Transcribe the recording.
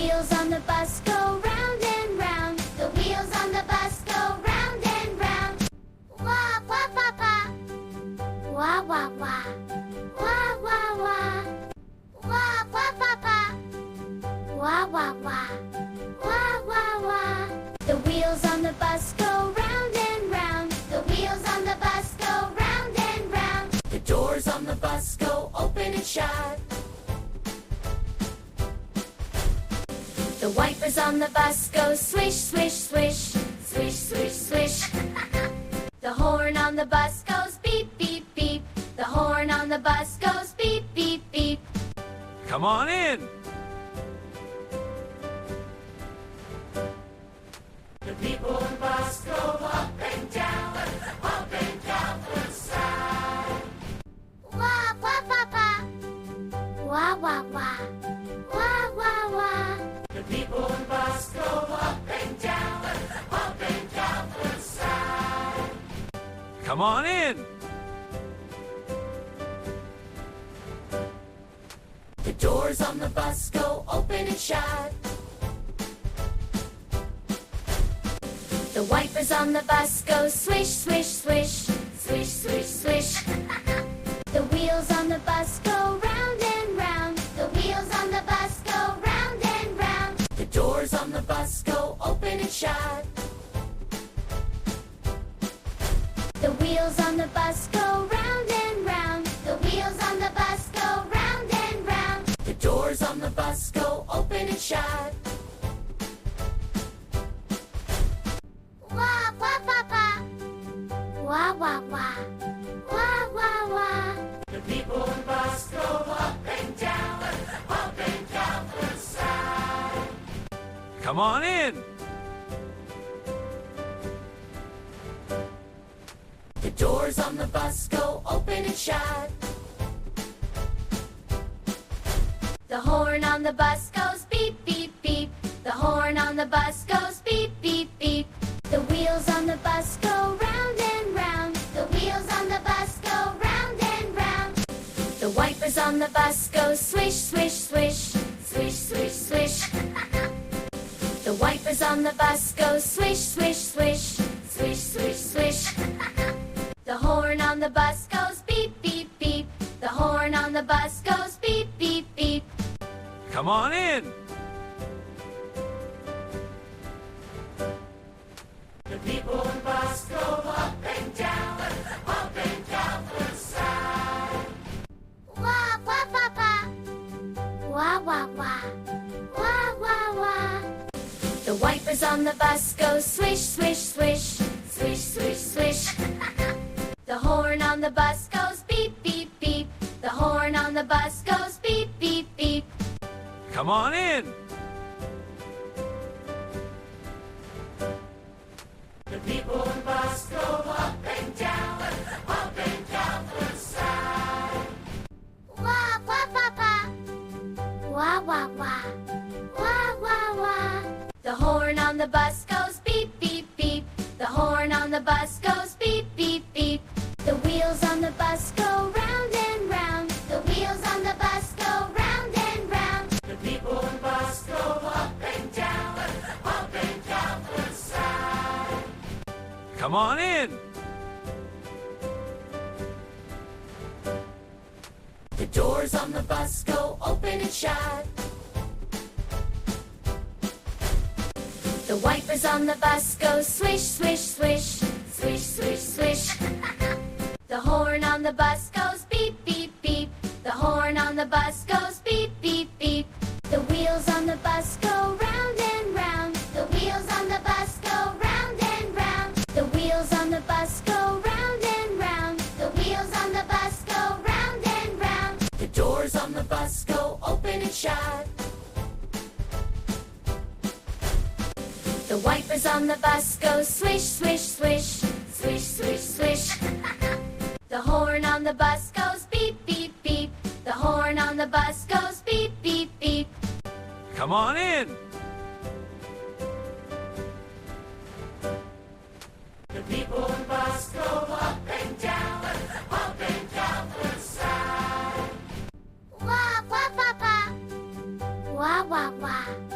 wheels on the bus go round and round. The wheels on the bus go round and round. Wah, wah, wah, wah. Wah, wah, wah. Wah, wah, wah. Wah, wah, wah, wah. Wah, wah, wah. Wah, wah, wah. The wheels on the bus go round and round. The wheels on the bus go round and round. The doors on the bus go open and shut. The wipers on the bus go swish, swish, swish. Swish, swish, swish. The horn on the bus goes beep, beep, beep. The horn on the bus goes beep, beep, beep. Come on in. The people on the bus go up and down the side. Wah, wah, wah, wah. Wah, wah, wah. Wah, wah, wah. The people on the bus go up and down the side. Come on in. The doors on the bus go open and shut. The wipers on the bus go swish, swish, swish. Swish, swish, swish. The wheels on the bus go round and round. The wheels on the bus go round and round. The doors on the bus go open and shut. The wheels on the bus go round and round. The wheels on the bus go round and round. The doors on the bus go open and shut. Wah, wah, wah, wah. Wah, wah, wah. Wah, wah, wah. The people on the bus go up and down the side. Come on in. The doors on the bus go open and shut. The horn on the bus goes beep, beep, beep. The horn on the bus goes beep, beep, beep. The wheels on the bus go round and round. The wheels on the bus go round and round. The wipers on the bus go swish, swish, swish. Swish, swish, swish. The wipers on the bus go swish, swish, swish. Swish, swish, swish. The horn on the bus goes beep, beep, beep. The horn on the bus goes beep, beep, beep. Come on in. The people on the bus go up and down the side. Wah, wah, wah, wah. Wah, wah, wah. Wah, wah, wah. The wipers on the bus go swish, swish, swish. Swish, swish, swish. The horn on the bus goes beep, beep, beep. The horn on the bus goes beep, beep, beep. Come on in. The people on the bus go up and down the side. Wah, wah, wah, wah. Wah, wah, wah. Wah, wah, wah. The horn on the bus goes beep, beep, beep. The horn on the bus goes beep, beep, beep. The wheels on the bus go round and round. The wheels on the bus go round and round. The people on the bus go up and down the side. Come on in. The doors on the bus go open and shut. The wipers on the bus go swish, swish, swish. Swish, swish, swish. The horn on the bus goes beep, beep, beep. The horn on the bus goes beep, beep, beep. The wheels on the bus go round and round. The wheels on the bus go round and round. The wheels on the bus go round and round. The wheels on the bus go round and round. The doors on the bus go open and shut. The wipers on the bus go swish, swish, swish. Swish, swish, swish. The horn on the bus goes beep, beep, beep. The horn on the bus goes beep, beep, beep. Come on in. The people on the bus go up and down the side. Wah, wah, wah, wah. Wah, wah, wah.